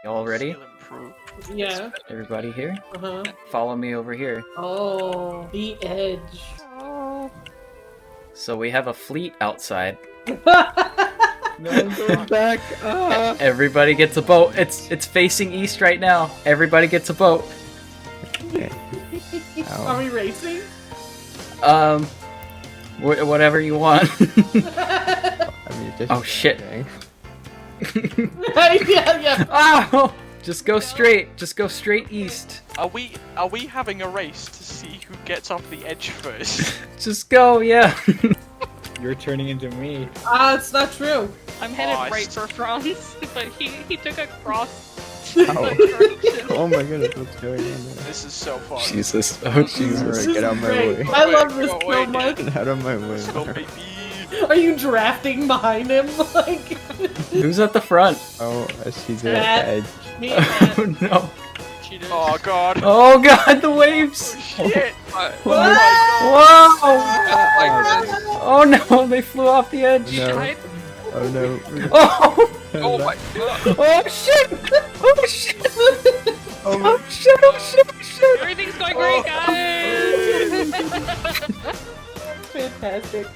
Y'all ready? Skill improve. Yeah. Everybody here? Uh-huh. Follow me over here. Oh, the edge. So we have a fleet outside. No, I'm going back. Everybody gets a boat. It's facing east right now. Everybody gets a boat. Are we racing? Whatever you want. I mean, just Oh, shit. Yeah. Oh! Just go straight. Just go straight east. Are we having a race to see who gets off the edge first? Just go, yeah. You're turning into me. It's not true. I'm headed Oh, right for Franz, but he took a cross. Oh my goodness, what's going on there? This is so fun. Jesus. Oh, Jesus. Alright, get out of my Great. way. I love Wait, this go so away, much. Get out of my way. Let's go, baby. Are you drafting behind him? Like, Who's at the front? Oh, I see the Matt. edge. me and Matt. Oh, no. She did. Oh god. Oh, God, the waves. Shit. Whoa! Oh, no, they flew off the edge. No. Died. Oh no. Oh! Oh my god. Oh, shit! Oh, shit! Oh my. Oh, shit! Oh, shit! Oh, shit! Everything's going great, guys! Fantastic.